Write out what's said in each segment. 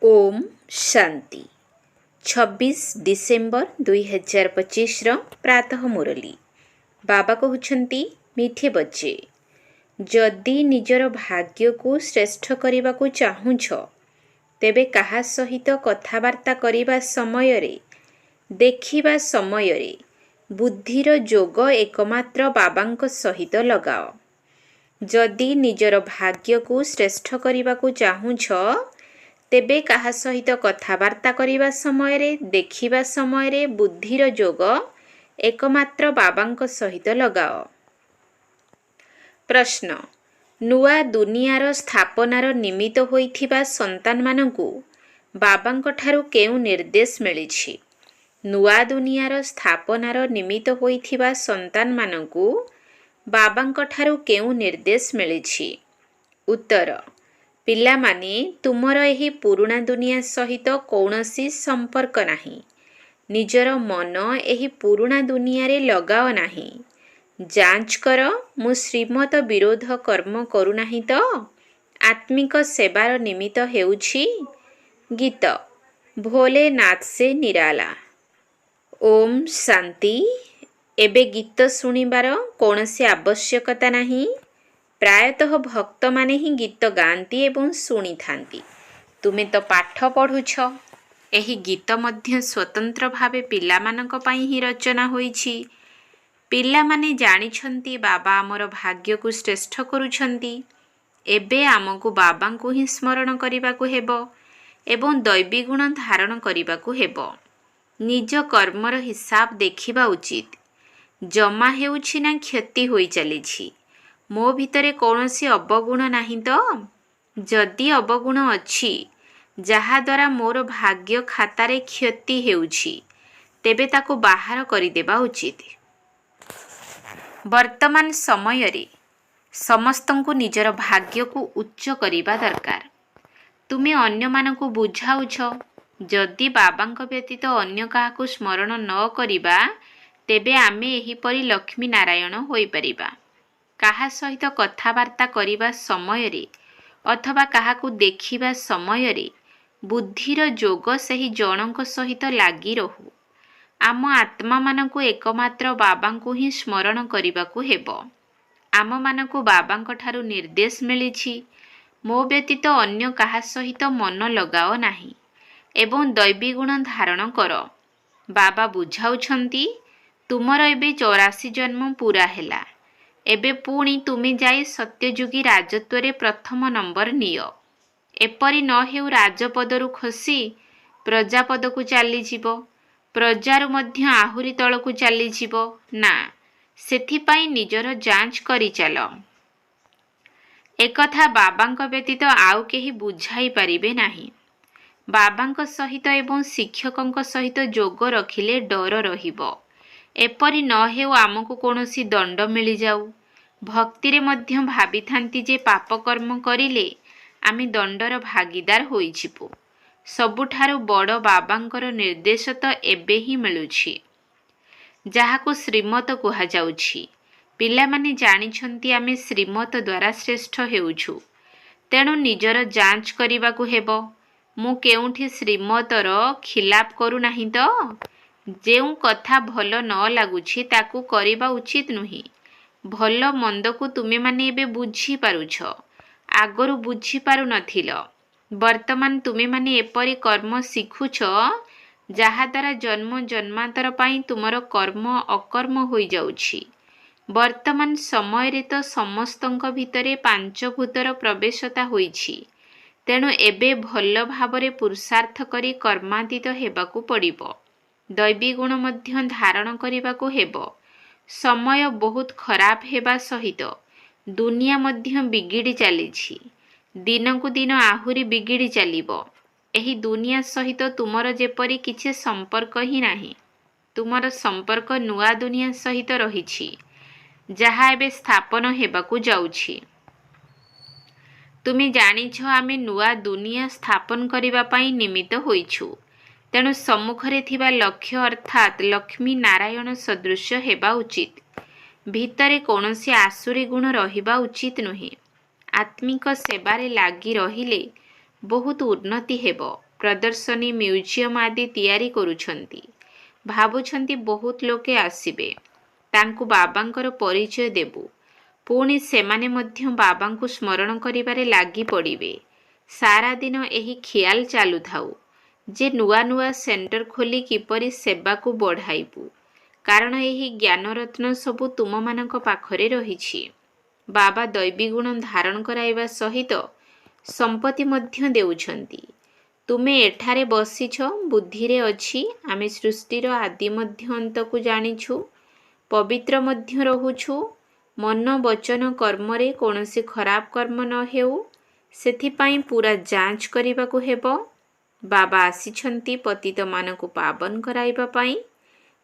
Om Shanti 26 December 2025 प्रातः मुरली बाबा कहउछंती मीठे बच्चे जदि निजर भाग्य को श्रेष्ठ करने को चाहुछ तेबे कहा सहित कथबार्ता करिबा समय रे देखिबा समय रे बुद्धिर जोग एकमात्र बाबांक सहित लगाओ। जदि निजर भाग्य को श्रेष्ठ करने को चाहुछ तेबे कहा सहित कथबार्ता करिबा समय रे देखिबा समय रे बुद्धिर जोग एकमात्र बाबांक सहित लगाओ। प्रश्न नुआ दुनियार स्थापनार निमित्त होइथिबा संतान मानकु बाबांक ठारू केउ निर्देश मिलिछि? नुआ दुनियार स्थापनार निमित्त होइथिबा संतान मानकु बाबांक ठारू केउ निर्देश मिलिछि? उत्तर पिला माने तुमर एही पुराणा दुनिया सहित कौनसी संपर्क नाही। निजर मन एही पुराणा दुनिया रे लगाओ नाही। जांच कर मु श्रीमत विरोध कर्म करू नाही तो? आत्मिक सेवार निमित्त हेउछि। गीत भोलेनाथ से निराला। ओम शांति। एबे गीत सुनिबार कौनसी आवश्यकता नाही। प्रायतः भक्त माने ही गीत गाती एवं शुणी थांती। तुमे तो पाठ पढ़ुछ। एही गीत मध्य स्वतंत्र भावे पिला मानक पई ही रचना होईछि। पिला माने जानिछंती बाबा आमर भाग्य को श्रेष्ठ करूछंती। एबे आमको बाबा को ही स्मरण करिबा को हेबो एवं दैवी गुण धारण करिबा को हेबो। निज कर्मर हिसाब देखिबा उचित। जमा हेउछि ना क्षति होई चलिछि। मो भितरे कौनसी अवगुण नाही तो? जदि अवगुण अछि जहा द्वारा मोर भाग्य खातारे क्षति हेउछि तेबे ताको बाहर करि देबा उचित। वर्तमान समय रे समस्तंकु निजर भाग्य को उच्च करिबा दरकार। तुमे अन्य मानकु बुझाउछ जदि बाबांक व्यतीत अन्य काहाकु स्मरण न करिबा तेबे आमे एही परि लक्ष्मी नारायण होई परिबा। काहा सहित कथबार्ता करिबा समय रे अथवा काहाकु देखिबा समय रे बुद्धिर जोग सही जनक सहित लागी रहु। आम आत्मा मानकु एकमात्र बाबांकु ही स्मरण करिबाकु हेबो। आम मानकु बाबांक ठारू निर्देश मिलिछि मो व्यतीत अन्य काहा सहित मन लगाओ नाही एवं दैवी गुण धारण कर। बाबा बुझाउछंती तुमर एबे 84 जन्म पूरा हेला। एबे पुणी तुमे जाई सत्ययुगी राजत्वरे प्रथम नंबर नियो। एपरि न हेउ राजपदरु खसी प्रजापदकु चाली जीवो। प्रजारु मध्य आहुरी तळकु चाली जीवो ना। सेथिपाई निजर जांच करि चालो। एकथा बाबांक व्यतीत आउ केही बुझाई परिबे नाही। बाबांक सहित एवं शिक्षकंक सहित जोग रखिले डर रहिबो। एपरि न हेउ आमको कोनोसी दंड मिली जाऊ। भक्ति रे मध्य भाबी थांती जे पाप कर्म करिले आमे दंडर भागीदार होई छिपु। सबुठारु बड़ बाबांकर निर्देश तो एबे ही मिलुछि जाहाको श्रीमत कुहा जाउछि। पिला माने जानिछंती आमे श्रीमत द्वारा श्रेष्ठ हेउछु। तेणु निजर जांच करिबाकु हेबो। मु केउठी श्रीमतर खिलाफ करू नाही तो? जेउ कथा भल न लागुछि ताकू करिबा उचित नुही। भल मंद को तुमे माने एबे बुझी पारुछ। आगरु बुझी पारु नथिल। वर्तमान तुमे माने एपरि कर्म शिखुछ जहा द्वारा जन्म जन्मांतर पाई तुमर कर्म अकर्म होई जाउछि। वर्तमान समय रे तो समस्तंक भितरे पांचभूतर प्रवेशता होईछि। तेणु एबे भल भावरे पुरुषार्थ करी कर्मातीत हेबाकू पड़िबो। दैवी गुण मध्य धारण करिबाकू हेबो। समय बहुत खराब हेबा सहित दुनिया मध्य बिगिड़ी चलीछि। दिन को दिन आहुरी बिगिड़ी चलिबो। एही दुनिया सहित तुमर जेपरि किछि संपर्क ही नाही। तुमर संपर्क नुआ दुनिया सहित रहिछि जहा एबे स्थापन हेबाकू जाउछि। तुमे जानिछ आमे नुआ दुनिया स्थापन करिबा पई निमित्त होइछु। तेणु सम्मुखरे थिबा लक्ष्य अर्थात लक्ष्मी नारायण सदृश हेबा उचित। भितरे कौनसी आसुरी गुण रहिबा उचित नुहे। आत्मिक सेवारे लागी रहिले बहुत उन्नति हेबो। ପ୍ରଦର୍ଶନୀ ମ୍ୟୁଜିୟମ ଆଦି ତିଆରି କରୁଛନ୍ତି। ଭାବୁଛନ୍ତି ବହୁତ ଲୋକେ ଆସିବେ, ତାଙ୍କୁ ବାବାଙ୍କର ପରିଚୟ ଦେବୁ। ପୁଣି ସେମାନେ ମଧ୍ୟ ବାବାଙ୍କୁ ସ୍ମରଣ କରିବାରେ ଲାଗି ପଡ଼ିବେ। ସାରା ଦିନ ଏହି ଖିଆଲ ଚାଲୁଥାଉ ଯେ ନୂଆ ନୂଆ ସେଣ୍ଟର ଖୋଲି କିପରି ସେବାକୁ ବଢ଼ାଇବୁ, କାରଣ ଏହି ଜ୍ଞାନରତ୍ନ ସବୁ ତୁମମାନଙ୍କ ପାଖରେ ରହିଛି। ବାବା ଦୈବୀଗୁଣ ଧାରଣ କରାଇବା ସହିତ ସମ୍ପତ୍ତି ମଧ୍ୟ ଦେଉଛନ୍ତି। ତୁମେ ଏଠାରେ ବସିଛ, ବୁଦ୍ଧିରେ ଅଛି ଆମେ ସୃଷ୍ଟିର ଆଦି ମଧ୍ୟ ଅନ୍ତକୁ ଜାଣିଛୁ, ପବିତ୍ର ମଧ୍ୟ ରହୁଛୁ। ମନ ବଚନ କର୍ମରେ କୌଣସି ଖରାପ କର୍ମ ନ ହେଉ, ସେଥିପାଇଁ ପୂରା ଯାଞ୍ଚ କରିବାକୁ ହେବ। ବାବା ଆସିଛନ୍ତି ପତିତମାନଙ୍କୁ ପାବନ କରାଇବା ପାଇଁ,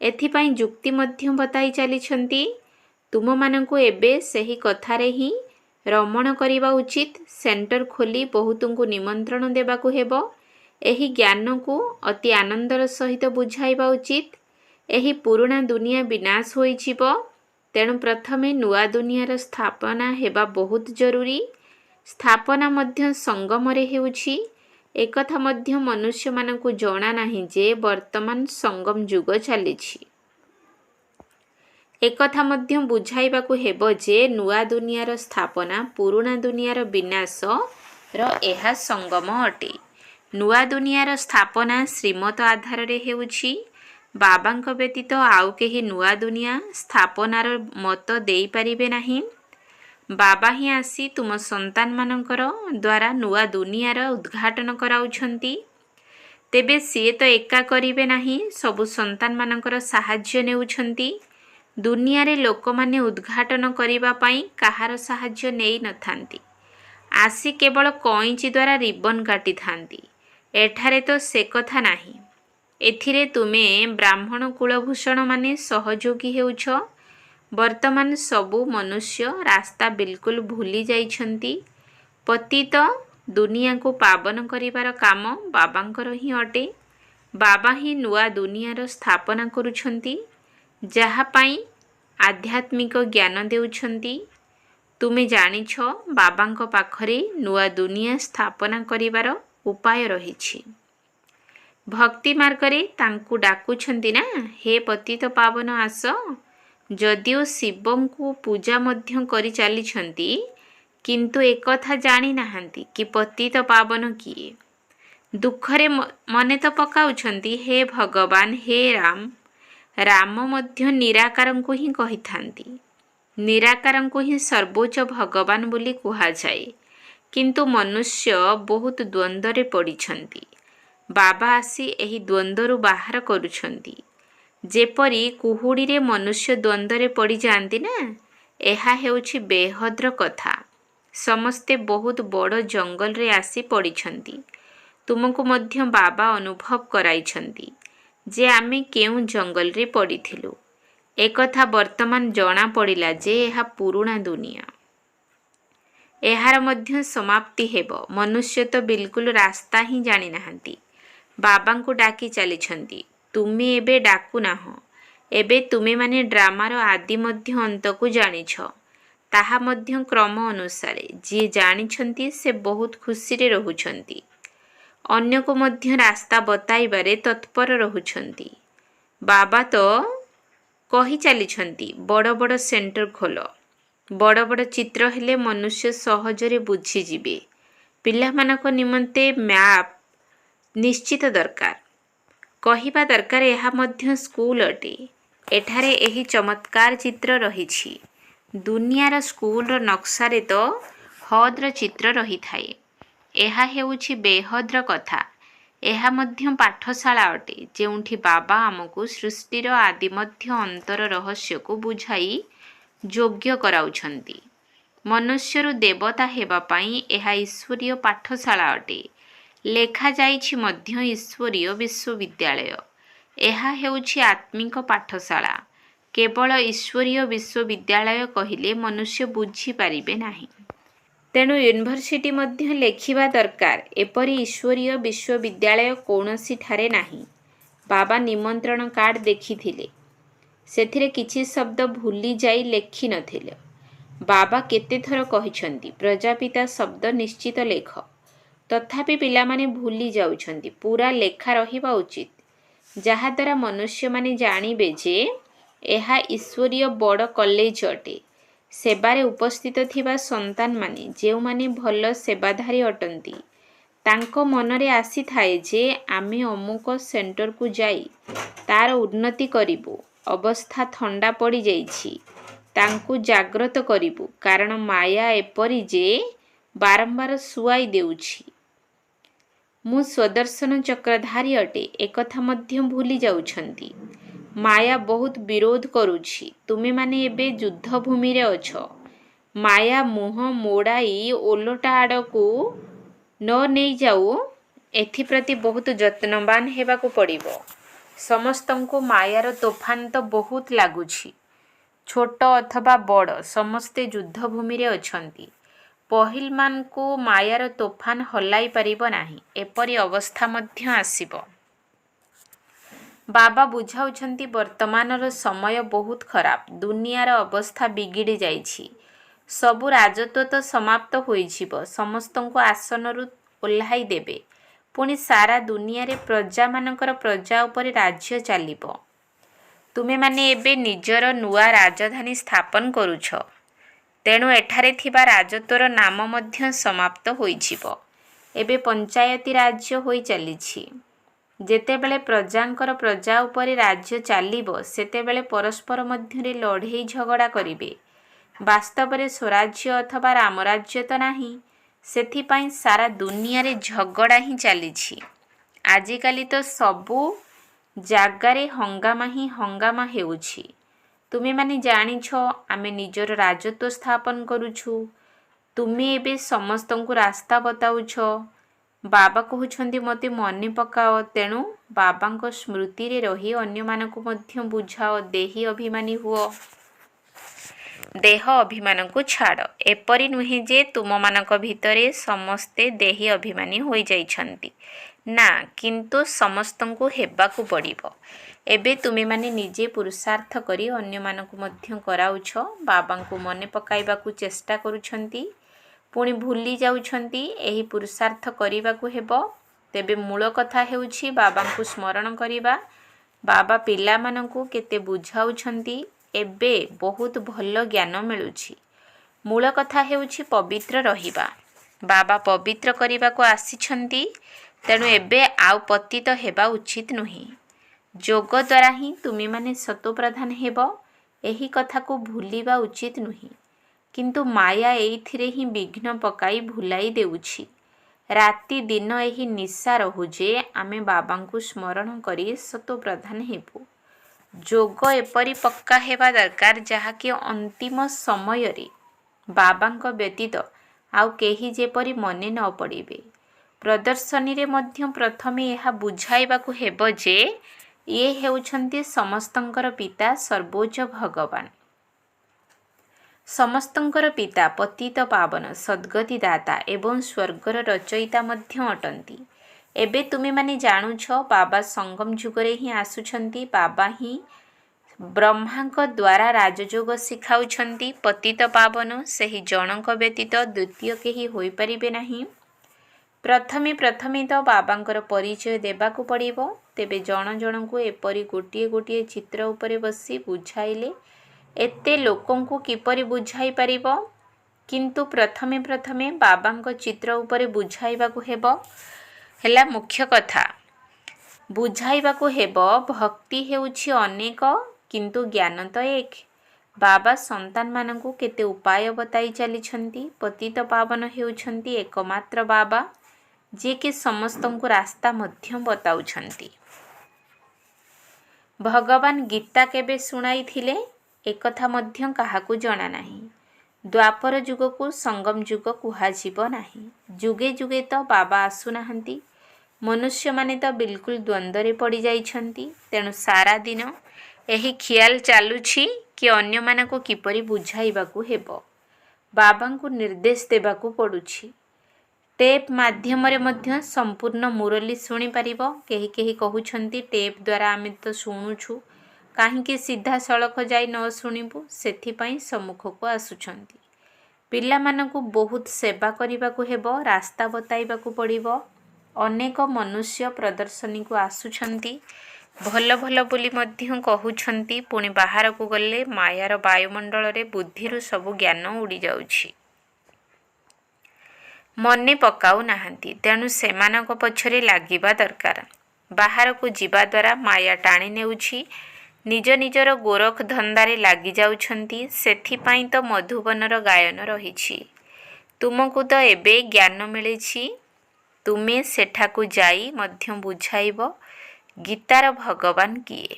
ଏଥିପାଇଁ ଯୁକ୍ତି ମଧ୍ୟ ବତାଇ ଚାଲିଛନ୍ତି। ତୁମମାନଙ୍କୁ ଏବେ ସେହି କଥାରେ ହିଁ ରମଣ କରିବା ଉଚିତ। ସେଣ୍ଟର ଖୋଲି ବହୁତଙ୍କୁ ନିମନ୍ତ୍ରଣ ଦେବାକୁ ହେବ। ଏହି ଜ୍ଞାନକୁ ଅତି ଆନନ୍ଦର ସହିତ ବୁଝାଇବା ଉଚିତ। ଏହି ପୁରୁଣା ଦୁନିଆ ବିନାଶ ହୋଇଯିବ, ତେଣୁ ପ୍ରଥମେ ନୂଆ ଦୁନିଆର ସ୍ଥାପନା ହେବା ବହୁତ ଜରୁରୀ। ସ୍ଥାପନା ମଧ୍ୟ ସଙ୍ଗମରେ ହେଉଛି। ଏକଥା ମଧ୍ୟ ମନୁଷ୍ୟମାନଙ୍କୁ ଜଣା ନାହିଁ ଯେ ବର୍ତ୍ତମାନ ସଙ୍ଗମ ଯୁଗ ଚାଲିଛି। ଏକଥା ମଧ୍ୟ ବୁଝାଇବାକୁ ହେବ ଯେ ନୂଆ ଦୁନିଆର ସ୍ଥାପନା ପୁରୁଣା ଦୁନିଆର ବିନାଶର ଏହା ସଙ୍ଗମ ଅଟେ। ନୂଆ ଦୁନିଆର ସ୍ଥାପନା ଶ୍ରୀମତ ଆଧାରରେ ହେଉଛି। ବାବାଙ୍କ ବ୍ୟତୀତ ଆଉ କେହି ନୂଆ ଦୁନିଆ ସ୍ଥାପନାର ମତ ଦେଇପାରିବେ ନାହିଁ। ବାବା ହିଁ ଆସି ତୁମ ସନ୍ତାନମାନଙ୍କର ଦ୍ୱାରା ନୂଆ ଦୁନିଆର ଉଦ୍ଘାଟନ କରାଉଛନ୍ତି। ତେବେ ସିଏ ତ ଏକା କରିବେ ନାହିଁ, ସବୁ ସନ୍ତାନମାନଙ୍କର ସାହାଯ୍ୟ ନେଉଛନ୍ତି। ଦୁନିଆରେ ଲୋକମାନେ ଉଦ୍ଘାଟନ କରିବା ପାଇଁ କାହାର ସାହାଯ୍ୟ ନେଇନଥାନ୍ତି, ଆସି କେବଳ କଇଁଚି ଦ୍ୱାରା ରିବନ କାଟିଥାନ୍ତି। ଏଠାରେ ତ ସେ କଥା ନାହିଁ। ଏଥିରେ ତୁମେ ବ୍ରାହ୍ମଣ କୁଳଭୂଷଣମାନେ ସହଯୋଗୀ ହେଉଛ। ବର୍ତ୍ତମାନ ସବୁ ମନୁଷ୍ୟ ରାସ୍ତା ବିଲକୁଲ ଭୁଲି ଯାଇଛନ୍ତି। ପତିତ ଦୁନିଆକୁ ପାବନ କରିବାର କାମ ବାବାଙ୍କର ହିଁ ଅଟେ। ବାବା ହିଁ ନୂଆ ଦୁନିଆର ସ୍ଥାପନା କରୁଛନ୍ତି, ଯାହା ପାଇଁ ଆଧ୍ୟାତ୍ମିକ ଜ୍ଞାନ ଦେଉଛନ୍ତି। ତୁମେ ଜାଣିଛ ବାବାଙ୍କ ପାଖରେ ନୂଆ ଦୁନିଆ ସ୍ଥାପନା କରିବାର ଉପାୟ ରହିଛି। ଭକ୍ତି ମାର୍ଗରେ ତାଙ୍କୁ ଡାକୁଛନ୍ତି ନା, ହେ ପତିତ ପାବନ ଆସ। ଯଦିଓ ଶିବଙ୍କୁ ପୂଜା ମଧ୍ୟ କରି ଚାଲିଛନ୍ତି, କିନ୍ତୁ ଏକଥା ଜାଣିନାହାନ୍ତି କି ପତିତ ପାବନ କିଏ। ଦୁଃଖରେ ମନେ ତ ପକାଉଛନ୍ତି, ହେ ଭଗବାନ, ହେ ରାମ। ରାମ ମଧ୍ୟ ନିରାକାରଙ୍କୁ ହିଁ କହିଥାନ୍ତି। ନିରାକାରଙ୍କୁ ହିଁ ସର୍ବୋଚ୍ଚ ଭଗବାନ ବୋଲି କୁହାଯାଏ। କିନ୍ତୁ ମନୁଷ୍ୟ ବହୁତ ଦ୍ୱନ୍ଦ୍ୱରେ ପଡ଼ିଛନ୍ତି। ବାବା ଆସି ଏହି ଦ୍ୱନ୍ଦ୍ୱରୁ ବାହାର କରୁଛନ୍ତି। ଯେପରି କୁହୁଡ଼ିରେ ମନୁଷ୍ୟ ଦ୍ୱନ୍ଦ୍ୱରେ ପଡ଼ିଯାଆନ୍ତି ନା, ଏହା ହେଉଛି ବେହଦର କଥା। ସମସ୍ତେ ବହୁତ ବଡ଼ ଜଙ୍ଗଲରେ ଆସି ପଡ଼ିଛନ୍ତି। ତୁମକୁ ମଧ୍ୟ ବାବା ଅନୁଭବ କରାଇଛନ୍ତି ଯେ ଆମେ କେଉଁ ଜଙ୍ଗଲରେ ପଡ଼ିଥିଲୁ। ଏକଥା ବର୍ତ୍ତମାନ ଜଣାପଡ଼ିଲା ଯେ ଏହା ପୁରୁଣା ଦୁନିଆ। ଏହାର ମଧ୍ୟ ସମାପ୍ତି ହେବ। ମନୁଷ୍ୟ ତ ବିଲକୁଲ ରାସ୍ତା ହିଁ ଜାଣିନାହାନ୍ତି। ବାବାଙ୍କୁ ଡାକି ଚାଲିଛନ୍ତି। ତୁମେ ଏବେ ଡାକୁନାହଁ। ଏବେ ତୁମେମାନେ ଡ୍ରାମାର ଆଦି ମଧ୍ୟ ଅନ୍ତକୁ ଜାଣିଛ। ତାହା ମଧ୍ୟ କ୍ରମ ଅନୁସାରେ। ଯିଏ ଜାଣିଛନ୍ତି ସେ ବହୁତ ଖୁସିରେ ରହୁଛନ୍ତି। ଅନ୍ୟକୁ ମଧ୍ୟ ରାସ୍ତା ବତାଇବାରେ ତତ୍ପର ରହୁଛନ୍ତି। ବାବା ତ କହି ଚାଲିଛନ୍ତି, ବଡ଼ ବଡ଼ ସେଣ୍ଟର ଖୋଲ। ବଡ଼ ବଡ଼ ଚିତ୍ର ହେଲେ ମନୁଷ୍ୟ ସହଜରେ ବୁଝିଯିବେ। ପିଲାମାନଙ୍କ ନିମନ୍ତେ ମ୍ୟାପ୍ ନିଶ୍ଚିତ ଦରକାର। କହିବା ଦରକାର ଏହା ମଧ୍ୟ ସ୍କୁଲ ଅଟେ। ଏଠାରେ ଏହି ଚମତ୍କାର ଚିତ୍ର ରହିଛି। ଦୁନିଆର ସ୍କୁଲର ନକ୍ସାରେ ତ ହଦ୍ର ଚିତ୍ର ରହିଥାଏ। ଏହା ହେଉଛି ବେହଦର କଥା। ଏହା ମଧ୍ୟ ପାଠଶାଳା ଅଟେ, ଯେଉଁଠି ବାବା ଆମକୁ ସୃଷ୍ଟିର ଆଦି ମଧ୍ୟ ଅନ୍ତର ରହସ୍ୟକୁ ବୁଝାଇ ଯୋଗ୍ୟ କରାଉଛନ୍ତି। ମନୁଷ୍ୟରୁ ଦେବତା ହେବା ପାଇଁ ଏହା ଈଶ୍ୱରୀୟ ପାଠଶାଳା ଅଟେ। ଲେଖାଯାଇଛି ମଧ୍ୟ ଈଶ୍ୱରୀୟ ବିଶ୍ୱବିଦ୍ୟାଳୟ। ଏହା ହେଉଛି ଆତ୍ମିକ ପାଠଶାଳା। କେବଳ ଈଶ୍ୱରୀୟ ବିଶ୍ୱବିଦ୍ୟାଳୟ କହିଲେ ମନୁଷ୍ୟ ବୁଝିପାରିବେ ନାହିଁ। ତେଣୁ ୟୁନିଭର୍ସିଟି ମଧ୍ୟ ଲେଖିବା ଦରକାର, ଏପରି ଈଶ୍ୱରୀୟ ବିଶ୍ୱବିଦ୍ୟାଳୟ କୌଣସିଠାରେ ନାହିଁ। ବାବା ନିମନ୍ତ୍ରଣ କାର୍ଡ଼ ଦେଖିଥିଲେ। ସେଥିରେ କିଛି ଶବ୍ଦ ଭୁଲିଯାଇ ଲେଖିନଥିଲେ। ବାବା କେତେଥର କହିଛନ୍ତି, ପ୍ରଜାପିତା ଶବ୍ଦ ନିଶ୍ଚିତ ଲେଖ। ତଥାପି ପିଲାମାନେ ଭୁଲି ଯାଉଛନ୍ତି। ପୁରା ଲେଖା ରହିବା ଉଚିତ, ଯାହାଦ୍ୱାରା ମନୁଷ୍ୟମାନେ ଜାଣିବେ ଯେ ଏହା ଈଶ୍ୱରୀୟ ବଡ଼ କଲେଜ ଅଟେ। ସେବାରେ ଉପସ୍ଥିତ ଥିବା ସନ୍ତାନମାନେ ଯେଉଁମାନେ ଭଲ ସେବାଧାରୀ ଅଟନ୍ତି, ତାଙ୍କ ମନରେ ଆସିଥାଏ ଯେ ଆମେ ଅମୁକ ସେଣ୍ଟରକୁ ଯାଇ ତାର ଉନ୍ନତି କରିବୁ। ଅବସ୍ଥା ଥଣ୍ଡା ପଡ଼ିଯାଇଛି, ତାଙ୍କୁ ଜାଗ୍ରତ କରିବୁ, କାରଣ ମାୟା ଏପରି ଯେ ବାରମ୍ବାର ଶୁଆଇ ଦେଉଛି। ମୁଁ ସ୍ୱଦର୍ଶନ ଚକ୍ରଧାରୀ ଅଟେ, ଏକଥା ମଧ୍ୟ ଭୁଲି ଯାଉଛନ୍ତି। ମାୟା ବହୁତ ବିରୋଧ କରୁଛି। ତୁମେମାନେ ଏବେ ଯୁଦ୍ଧଭୂମିରେ ଅଛ। ମାୟା ମୁହଁ ମୋଡ଼ାଇ ଓଲଟା ଆଡ଼କୁ ନ ନେଇଯାଉ, ଏଥିପ୍ରତି ବହୁତ ଯତ୍ନବାନ ହେବାକୁ ପଡ଼ିବ। ସମସ୍ତଙ୍କୁ ମାୟାର ତୋଫାନ ତ ବହୁତ ଲାଗୁଛି। ଛୋଟ ଅଥବା ବଡ଼, ସମସ୍ତେ ଯୁଦ୍ଧଭୂମିରେ ଅଛନ୍ତି। ପହିଲମାନଙ୍କୁ ମାୟାର ତୋଫାନ ହଲାଇ ପାରିବ ନାହିଁ। ଏପରି ଅବସ୍ଥା ମଧ୍ୟ ଆସିବ। ବାବା ବୁଝାଉଛନ୍ତି, ବର୍ତ୍ତମାନର ସମୟ ବହୁତ ଖରାପ। ଦୁନିଆର ଅବସ୍ଥା ବିଗିଡ଼ି ଯାଇଛି। ସବୁ ରାଜତ୍ୱ ତ ସମାପ୍ତ ହୋଇଯିବ। ସମସ୍ତଙ୍କୁ ଆସନରୁ ଓହ୍ଲାଇ ଦେବେ। ପୁଣି ସାରା ଦୁନିଆରେ ପ୍ରଜାମାନଙ୍କର ପ୍ରଜା ଉପରେ ରାଜ୍ୟ ଚାଲିବ। ତୁମେମାନେ ଏବେ ନିଜର ନୂଆ ରାଜଧାନୀ ସ୍ଥାପନ କରୁଛ। ତେଣୁ ଏଠାରେ ଥିବା ରାଜତ୍ୱର ନାମ ମଧ୍ୟ ସମାପ୍ତ ହୋଇଯିବ। ଏବେ ପଞ୍ଚାୟତି ରାଜ୍ୟ ହୋଇ ଚାଲିଛି। ଯେତେବେଳେ ପ୍ରଜାଙ୍କର ପ୍ରଜା ଉପରେ ରାଜ୍ୟ ଚାଲିବ, ସେତେବେଳେ ପରସ୍ପର ମଧ୍ୟରେ ଲଢ଼େଇ ଝଗଡ଼ା କରିବେ। ବାସ୍ତବରେ ସ୍ୱରାଜ୍ୟ ଅଥବା ରାମରାଜ୍ୟ ତ ନାହିଁ। ସେଥିପାଇଁ ସାରା ଦୁନିଆରେ ଝଗଡ଼ା ହିଁ ଚାଲିଛି। ଆଜିକାଲି ତ ସବୁ ଜାଗାରେ ହଙ୍ଗାମା ହିଁ ହଙ୍ଗାମା ହେଉଛି। ତୁମେମାନେ ଜାଣିଛ, ଆମେ ନିଜର ରାଜତ୍ୱ ସ୍ଥାପନ କରୁଛୁ। ତୁମେ ଏବେ ସମସ୍ତଙ୍କୁ ରାସ୍ତା ବତାଉଛ। ବାବା କହୁଛନ୍ତି, ମୋତେ ମନେ ପକାଅ। ତେଣୁ ବାବାଙ୍କ ସ୍ମୃତିରେ ରହି ଅନ୍ୟମାନଙ୍କୁ ମଧ୍ୟ ବୁଝାଅ, ଦେହୀ ଅଭିମାନୀ ହୁଅ। ଦେହ ଅଭିମାନକୁ ଛାଡ଼। ଏପରି ନୁହେଁ ଯେ ତୁମମାନଙ୍କ ଭିତରେ ସମସ୍ତେ ଦେହୀ ଅଭିମାନୀ ହୋଇଯାଇଛନ୍ତି। ନା, କିନ୍ତୁ ସମସ୍ତଙ୍କୁ ହେବାକୁ ପଡ଼ିବ। ଏବେ ତୁମେମାନେ ନିଜେ ପୁରୁଷାର୍ଥ କରି ଅନ୍ୟମାନଙ୍କୁ ମଧ୍ୟ କରାଉଛ। ବାବାଙ୍କୁ ମନେ ପକାଇବାକୁ ଚେଷ୍ଟା କରୁଛନ୍ତି, ପୁଣି ଭୁଲି ଯାଉଛନ୍ତି। ଏହି ପୁରୁଷାର୍ଥ କରିବାକୁ ହେବ। ତେବେ ମୂଳ କଥା ହେଉଛି ବାବାଙ୍କୁ ସ୍ମରଣ କରିବା। ବାବା ପିଲାମାନଙ୍କୁ କେତେ ବୁଝାଉଛନ୍ତି। ଏବେ ବହୁତ ଭଲ ଜ୍ଞାନ ମିଳୁଛି। ମୂଳ କଥା ହେଉଛି ପବିତ୍ର ରହିବା। ବାବା ପବିତ୍ର କରିବାକୁ ଆସିଛନ୍ତି। ତେଣୁ ଏବେ ଆଉ ପତିତ ହେବା ଉଚିତ ନୁହେଁ। ଯୋଗ ଦ୍ୱାରା ହିଁ ତୁମେମାନେ ସତୋପ୍ରଧାନ ହେବ, ଏହି କଥାକୁ ଭୁଲିବା ଉଚିତ ନୁହେଁ। କିନ୍ତୁ ମାୟା ଏଇଥିରେ ହିଁ ବିଘ୍ନ ପକାଇ ଭୁଲାଇ ଦେଉଛି। ରାତି ଦିନ ଏହି ନିଶା ରହୁ ଯେ ଆମେ ବାବାଙ୍କୁ ସ୍ମରଣ କରି ସତୋପ୍ରଧାନ ହେବୁ। ଯୋଗ ଏପରି ପକ୍କା ହେବା ଦରକାର, ଯାହାକି ଅନ୍ତିମ ସମୟରେ ବାବାଙ୍କ ବ୍ୟତୀତ ଆଉ କେହି ଯେପରି ମନେ ନ ପଡ଼ିବେ। ପ୍ରଦର୍ଶନୀରେ ମଧ୍ୟ ପ୍ରଥମେ ଏହା ବୁଝାଇବାକୁ ହେବ ଯେ ଇଏ ହେଉଛନ୍ତି ସମସ୍ତଙ୍କର ପିତା, ସର୍ବୋଚ୍ଚ ଭଗବାନ। ସମସ୍ତଙ୍କର ପିତା, ପତିତ ପାବନ, ସଦ୍ଗତି ଦାତା ଏବଂ ସ୍ୱର୍ଗର ରଚୟିତା ମଧ୍ୟ ଅଟନ୍ତି। ଏବେ ତୁମେମାନେ ଜାଣୁଛ, ବାବା ସଙ୍ଗମ ଯୁଗରେ ହିଁ ଆସୁଛନ୍ତି। ବାବା ହିଁ ବ୍ରହ୍ମାଙ୍କ ଦ୍ୱାରା ରାଜଯୋଗ ଶିଖାଉଛନ୍ତି। ପତିତ ପାବନ, ସେହି ଜଣଙ୍କ ବ୍ୟତୀତ ଦ୍ୱିତୀୟ କେହି ହୋଇପାରିବେ ନାହିଁ। ପ୍ରଥମେ ତ ବାବାଙ୍କର ପରିଚୟ ଦେବାକୁ ପଡ଼ିବ। ତେବେ ଜଣ ଜଣଙ୍କୁ ଏପରି ଗୋଟିଏ ଗୋଟିଏ ଚିତ୍ର ଉପରେ ବସି ବୁଝାଇଲେ ଏତେ ଲୋକଙ୍କୁ କିପରି ବୁଝାଇ ପାରିବ? କିନ୍ତୁ ପ୍ରଥମେ ବାବାଙ୍କ ଚିତ୍ର ଉପରେ ବୁଝାଇବାକୁ ହେଲା ମୁଖ୍ୟ କଥା। ବୁଝାଇବାକୁ ହେବ, ଭକ୍ତି ହେଉଛି ଅନେକ, କିନ୍ତୁ ଜ୍ଞାନ ତ ଏକ। ବାବା ସନ୍ତାନମାନଙ୍କୁ କେତେ ଉପାୟ ବତାଇ ଚାଲିଛନ୍ତି। ପତିତ ପାବନ ହେଉଛନ୍ତି ଏକମାତ୍ର ବାବା, ଯିଏକି ସମସ୍ତଙ୍କୁ ରାସ୍ତା ମଧ୍ୟ ବତାଉଛନ୍ତି। ଭଗବାନ ଗୀତା କେବେ ଶୁଣାଇଥିଲେ, ଏକଥା ମଧ୍ୟ କାହାକୁ ଜଣା ନାହିଁ। ଦ୍ୱାପର ଯୁଗକୁ ସଙ୍ଗମ ଯୁଗ କୁହାଯିବ ନାହିଁ। ଯୁଗେ ଯୁଗେ ତ ବାବା ଆସୁନାହାନ୍ତି। ମନୁଷ୍ୟମାନେ ତ ବିଲକୁଲ ଦ୍ୱନ୍ଦ୍ୱରେ ପଡ଼ିଯାଇଛନ୍ତି। ତେଣୁ ସାରା ଦିନ ଏହି ଖିଆଲ ଚାଲୁଛି କି ଅନ୍ୟମାନଙ୍କୁ କିପରି ବୁଝାଇବାକୁ ହେବ। ବାବାଙ୍କୁ ନିର୍ଦ୍ଦେଶ ଦେବାକୁ ପଡ଼ୁଛି। ଟେପ୍ ମାଧ୍ୟମରେ ମଧ୍ୟ ସମ୍ପୂର୍ଣ୍ଣ ମୁରଲୀ ଶୁଣିପାରିବ। କେହି କେହି କହୁଛନ୍ତି, ଟେପ୍ ଦ୍ୱାରା ଆମେ ତ ଶୁଣୁଛୁ, କାହିଁକି ସିଧାସଳଖ ଯାଇ ନ ଶୁଣିବୁ? ସେଥିପାଇଁ ସମ୍ମୁଖକୁ ଆସୁଛନ୍ତି। ପିଲାମାନଙ୍କୁ ବହୁତ ସେବା କରିବାକୁ ହେବ, ରାସ୍ତା ବତାଇବାକୁ ପଡ଼ିବ। ଅନେକ ମନୁଷ୍ୟ ପ୍ରଦର୍ଶନୀକୁ ଆସୁଛନ୍ତି, ଭଲ ଭଲ ବୋଲି ମଧ୍ୟ କହୁଛନ୍ତି, ପୁଣି ବାହାରକୁ ଗଲେ ମାୟାର ବାୟୁମଣ୍ଡଳରେ ବୁଦ୍ଧିରୁ ସବୁ ଜ୍ଞାନ ଉଡ଼ିଯାଉଛି। ମନେ ପକାଉ ନାହାନ୍ତି, ତେଣୁ ସେମାନଙ୍କ ପଛରେ ଲାଗିବା ଦରକାର। ବାହାରକୁ ଯିବା ଦ୍ୱାରା ମାୟା ଟାଣି ନେଉଛି, ନିଜ ନିଜର ଗୋରଖ ଧନ୍ଦାରେ ଲାଗିଯାଉଛନ୍ତି। ସେଥିପାଇଁ ତ ମଧୁବନର ଗାୟନ ରହିଛି। ତୁମକୁ ତ ଏବେ ଜ୍ଞାନ ମିଳିଛି, ତୁମେ ସେଠାକୁ ଯାଇ ମଧ୍ୟ ବୁଝାଇବ ଗୀତାର ଭଗବାନ କିଏ।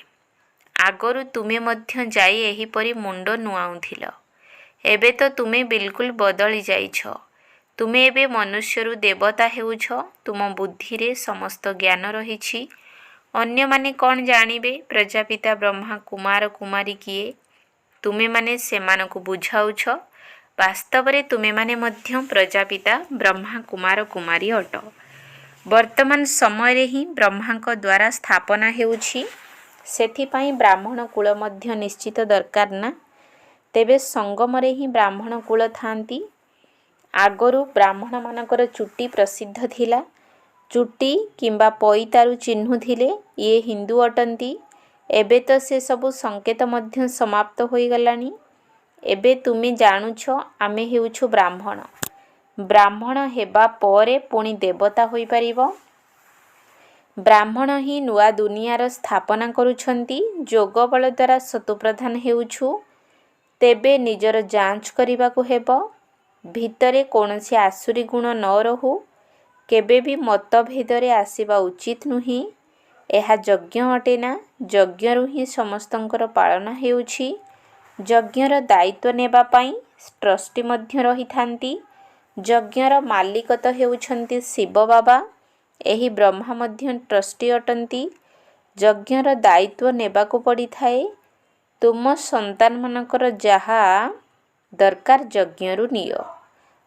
ଆଗରୁ ତୁମେ ମଧ୍ୟ ଯାଇ ଏହିପରି ମୁଣ୍ଡ ନୁଆଉଥିଲ, ଏବେ ତ ତୁମେ ବିଲକୁଲ ବଦଳି ଯାଇଛ। ତୁମେ ଏବେ ମନୁଷ୍ୟରୁ ଦେବତା ହେଉଛ। ତୁମ ବୁଦ୍ଧିରେ ସମସ୍ତ ଜ୍ଞାନ ରହିଛି। ଅନ୍ୟମାନେ କ'ଣ ଜାଣିବେ ପ୍ରଜାପିତା ବ୍ରହ୍ମା କୁମାର କୁମାରୀ କିଏ? ତୁମେମାନେ ସେମାନଙ୍କୁ ବୁଝାଉଛ। ବାସ୍ତବରେ ତୁମେମାନେ ମଧ୍ୟ ପ୍ରଜାପିତା ବ୍ରହ୍ମା କୁମାର କୁମାରୀ ଅଟ। ବର୍ତ୍ତମାନ ସମୟରେ ହିଁ ବ୍ରହ୍ମାଙ୍କ ଦ୍ୱାରା ସ୍ଥାପନା ହେଉଛି। ସେଥିପାଇଁ ବ୍ରାହ୍ମଣ କୂଳ ମଧ୍ୟ ନିଶ୍ଚିତ ଦରକାର ନା। ତେବେ ସଙ୍ଗମରେ ହିଁ ବ୍ରାହ୍ମଣ କୂଳ ଥାନ୍ତି। ଆଗରୁ ବ୍ରାହ୍ମଣମାନଙ୍କର ଚୁଟି ପ୍ରସିଦ୍ଧ ଥିଲା। ଚୁଟି କିମ୍ବା ପଇତାରୁ ଚିହ୍ନୁଥିଲେ ଇଏ ହିନ୍ଦୁ ଅଟନ୍ତି। ଏବେ ତ ସେସବୁ ସଙ୍କେତ ମଧ୍ୟ ସମାପ୍ତ ହୋଇଗଲାଣି। ଏବେ ତୁମେ ଜାଣୁଛ ଆମେ ହେଉଛୁ ବ୍ରାହ୍ମଣ। ବ୍ରାହ୍ମଣ ହେବା ପରେ ପୁଣି ଦେବତା ହୋଇପାରିବ। ବ୍ରାହ୍ମଣ ହିଁ ନୂଆ ଦୁନିଆର ସ୍ଥାପନା କରୁଛନ୍ତି। ଯୋଗ ବଳ ଦ୍ୱାରା ଶତୁପ୍ରଧାନ ହେଉଛୁ। ତେବେ ନିଜର ଯାଞ୍ଚ କରିବାକୁ ହେବ। ଭିତରେ କୌଣସି ଆସୁରୀ ଗୁଣ ନ ରହୁ। କେବେ ବି ମତଭେଦରେ ଆସିବା ଉଚିତ ନୁହେଁ। ଏହା ଯଜ୍ଞ ଅଟେ ନା। ଯଜ୍ଞରୁ ହିଁ ସମସ୍ତଙ୍କର ପାଳନ ହେଉଛି। ଯଜ୍ଞର ଦାୟିତ୍ୱ ନେବା ପାଇଁ ଟ୍ରଷ୍ଟି ମଧ୍ୟ ରହିଥାନ୍ତି। ଯଜ୍ଞର ମାଲିକ ତ ହେଉଛନ୍ତି ଶିବ ବାବା। ଏହି ବ୍ରହ୍ମା ମଧ୍ୟ ଟ୍ରଷ୍ଟି ଅଟନ୍ତି। ଯଜ୍ଞର ଦାୟିତ୍ୱ ନେବାକୁ ପଡ଼ିଥାଏ। ତୁମ ସନ୍ତାନମାନଙ୍କର ଯାହା ଦରକାର ଯଜ୍ଞରୁ ନିଅ।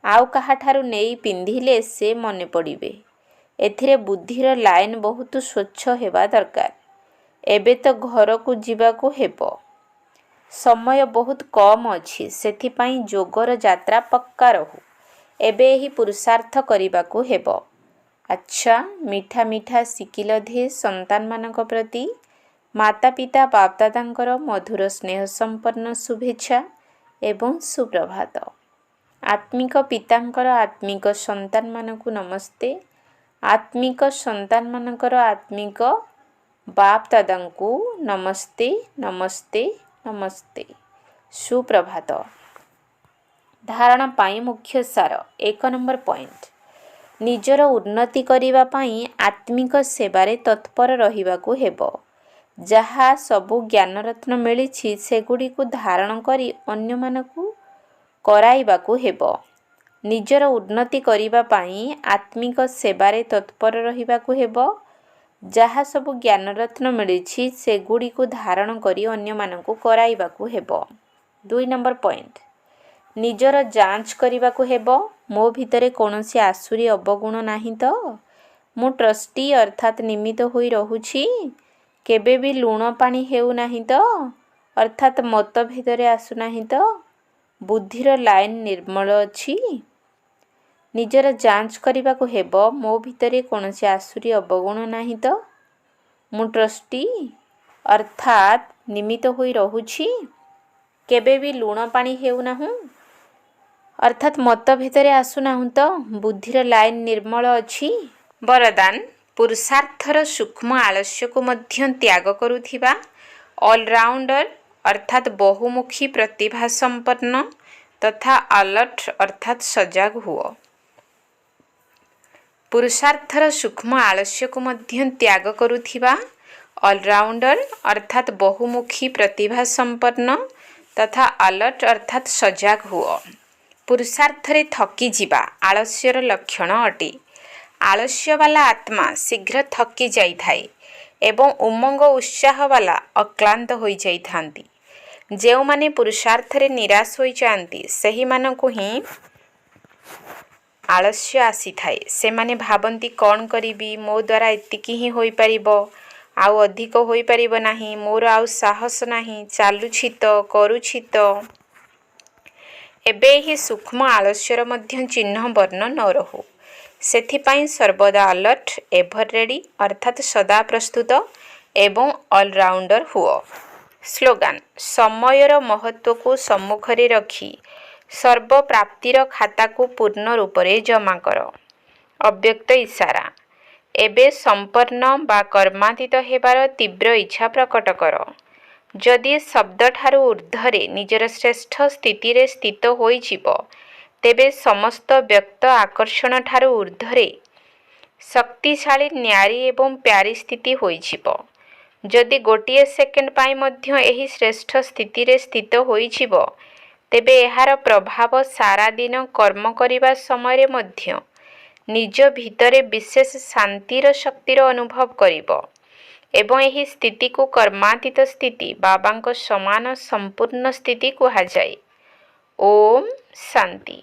ଆଉ କାହାଠାରୁ ନେଇ ପିନ୍ଧିଲେ ସେ ମନେ ପଡ଼ିବେ। ଏଥିରେ ବୁଦ୍ଧିର ଲାଇନ ବହୁତ ସ୍ୱଚ୍ଛ ହେବା ଦରକାର। ଏବେ ତ ଘରକୁ ଯିବାକୁ ହେବ। ସମୟ ବହୁତ କମ୍ ଅଛି। ସେଥିପାଇଁ ଯୋଗର ଯାତ୍ରା ପକ୍କା ରହୁ। ଏବେ ଏହି ପୁରୁଷାର୍ଥ କରିବାକୁ ହେବ। ଆଚ୍ଛା, ମିଠା ମିଠା ଶିକିଲ ଧେ ସନ୍ତାନମାନଙ୍କ ପ୍ରତି ମାତା ପିତା ବାପଦାଦାଙ୍କର ମଧୁର ସ୍ନେହ ସମ୍ପନ୍ନ ଶୁଭେଚ୍ଛା ଏବଂ ସୁପ୍ରଭାତ। ଆତ୍ମିକ ପିତାଙ୍କର ଆତ୍ମିକ ସନ୍ତାନମାନଙ୍କୁ ନମସ୍ତେ। ଆତ୍ମିକ ସନ୍ତାନମାନଙ୍କର ଆତ୍ମିକ ବାପଦାଦାଙ୍କୁ ନମସ୍ତେ ନମସ୍ତେ ନମସ୍ତେ। ସୁପ୍ରଭାତ। ଧାରଣା ପାଇଁ ମୁଖ୍ୟ ସାର। 1 ନମ୍ବର ପଏଣ୍ଟ, ନିଜର ଉନ୍ନତି କରିବା ପାଇଁ ଆତ୍ମିକ ସେବାରେ ତତ୍ପର ରହିବାକୁ ହେବ। ଯାହା ସବୁ ଜ୍ଞାନରତ୍ନ ମିଳିଛି ସେଗୁଡ଼ିକୁ ଧାରଣ କରି ଅନ୍ୟମାନଙ୍କୁ କରାଇବାକୁ ହେବ। ନିଜର ଉନ୍ନତି କରିବା ପାଇଁ ଆତ୍ମିକ ସେବାରେ ତତ୍ପର ରହିବାକୁ ହେବ। ଯାହା ସବୁ ଜ୍ଞାନରତ୍ନ ମିଳିଛି ସେଗୁଡ଼ିକୁ ଧାରଣ କରି ଅନ୍ୟମାନଙ୍କୁ କରାଇବାକୁ ହେବ। 2 ନମ୍ବର ପଏଣ୍ଟ, ନିଜର ଯାଞ୍ଚ କରିବାକୁ ହେବ। ମୋ ଭିତରେ କୌଣସି ଆସୁରୀ ଅବଗୁଣ ନାହିଁ ତ? ମୁଁ ଟ୍ରଷ୍ଟି ଅର୍ଥାତ୍ ନିମିତ୍ତ ହୋଇ ରହୁଛି। କେବେ ବି ଲୁଣ ପାଣି ହେଉନାହିଁ ତ? ଅର୍ଥାତ୍ ମତଭେଦରେ ଆସୁନାହିଁ ତ? ବୁଦ୍ଧିର ଲାଇନ ନିର୍ମଳ ଅଛି। ନିଜର ଯାଞ୍ଚ କରିବାକୁ ହେବ। ମୋ ଭିତରେ କୌଣସି ଆସୁରୀ ଅବଗୁଣ ନାହିଁ ତ? ମୁଁ ଟ୍ରଷ୍ଟି ଅର୍ଥାତ୍ ନିମିତ୍ତ ହୋଇ ରହୁଛି। କେବେ ବି ଲୁଣ ପାଣି ହେଉନାହୁଁ ଅର୍ଥାତ୍ ମତଭେଦରେ ଆସୁନାହୁଁ ତ? ବୁଦ୍ଧିର ଲାଇନ ନିର୍ମଳ ଅଛି। ବରଦାନ, ପୁରୁଷାର୍ଥର ସୂକ୍ଷ୍ମ ଆଳସ୍ୟକୁ ମଧ୍ୟ ତ୍ୟାଗ କରୁଥିବା ଅଲରାଉଣ୍ଡର ଅର୍ଥାତ୍ ବହୁମୁଖୀ ପ୍ରତିଭା ସମ୍ପନ୍ନ ତଥା ଆଲର୍ଟ ଅର୍ଥାତ୍ ସଜାଗ ହୁଅ। ପୁରୁଷାର୍ଥର ସୂକ୍ଷ୍ମ ଆଳସ୍ୟକୁ ମଧ୍ୟ ତ୍ୟାଗ କରୁଥିବା ଅଲରାଉଣ୍ଡର ଅର୍ଥାତ୍ ବହୁମୁଖୀ ପ୍ରତିଭା ସମ୍ପନ୍ନ ତଥା ଆଲର୍ଟ ଅର୍ଥାତ୍ ସଜାଗ ହୁଅ। ପୁରୁଷାର୍ଥରେ ଥକିଯିବା ଆଳସ୍ୟର ଲକ୍ଷଣ ଅଟେ। ଆଳସ୍ୟବାଲା ଆତ୍ମା ଶୀଘ୍ର ଥକି ଯାଇଥାଏ ଏବଂ ଉମଙ୍ଗ ଉତ୍ସାହବାଲା ଅକ୍ଳାନ୍ତ ହୋଇଯାଇଥାନ୍ତି। ଯେଉଁମାନେ ପୁରୁଷାର୍ଥରେ ନିରାଶ ହୋଇଯାଆନ୍ତି ସେହିମାନଙ୍କୁ ହିଁ ଆଳସ୍ୟ ଆସିଥାଏ। ସେମାନେ ଭାବନ୍ତି କ'ଣ କରିବି, ମୋ ଦ୍ୱାରା ଏତିକି ହିଁ ହୋଇପାରିବ, ଆଉ ଅଧିକ ହୋଇପାରିବ ନାହିଁ, ମୋର ଆଉ ସାହସ ନାହିଁ, ଚାଲୁଛି ତ, କରୁଛି ତ। ଏବେ ଏହି ସୂକ୍ଷ୍ମ ଆଳସ୍ୟର ମଧ୍ୟ ଚିହ୍ନ ବର୍ଣ୍ଣ ନ ରହୁ। ସେଥିପାଇଁ ସର୍ବଦା ଆଲର୍ଟ, ଏଭର ରେଡି ଅର୍ଥାତ୍ ସଦା ପ୍ରସ୍ତୁତ ଏବଂ ଅଲରାଉଣ୍ଡର ହୁଅ। ସ୍ଲୋଗାନ: ସମୟର ମହତ୍ତ୍ୱକୁ ସମ୍ମୁଖରେ ରଖି ସର୍ବପ୍ରାପ୍ତିର ଖାତାକୁ ପୂର୍ଣ୍ଣ ରୂପରେ ଜମା କର। ଅବ୍ୟକ୍ତ ଇସାରା: ଏବେ ସମ୍ପନ୍ନ ବା କର୍ମାତୀତ ହେବାର ତୀବ୍ର ଇଚ୍ଛା ପ୍ରକଟ କର। ଯଦି ଶବ୍ଦଠାରୁ ଊର୍ଦ୍ଧ୍ୱରେ ନିଜର ଶ୍ରେଷ୍ଠ ସ୍ଥିତିରେ ସ୍ଥିତ ହୋଇଯିବ, ତେବେ ସମସ୍ତ ବ୍ୟକ୍ତ ଆକର୍ଷଣଠାରୁ ଊର୍ଦ୍ଧ୍ୱରେ ଶକ୍ତିଶାଳୀ ନ୍ୟାରୀ ଏବଂ ପ୍ୟାରୀ ସ୍ଥିତି ହୋଇଯିବ। ଯଦି ଗୋଟିଏ ସେକେଣ୍ଡ ପାଇଁ ମଧ୍ୟ ଏହି ଶ୍ରେଷ୍ଠ ସ୍ଥିତିରେ ସ୍ଥିତ ହୋଇଯିବ, ତେବେ ଏହାର ପ୍ରଭାବ ସାରା ଦିନ କର୍ମ କରିବା ସମୟରେ ମଧ୍ୟ ନିଜ ଭିତରେ ବିଶେଷ ଶାନ୍ତିର ଶକ୍ତିର ଅନୁଭବ କରିବ ଏବଂ ଏହି ସ୍ଥିତିକୁ କର୍ମାତୀତ ସ୍ଥିତି, ବାବାଙ୍କ ସମାନ ସମ୍ପୂର୍ଣ୍ଣ ସ୍ଥିତି କୁହାଯାଏ। ଓମ୍ ଶାନ୍ତି।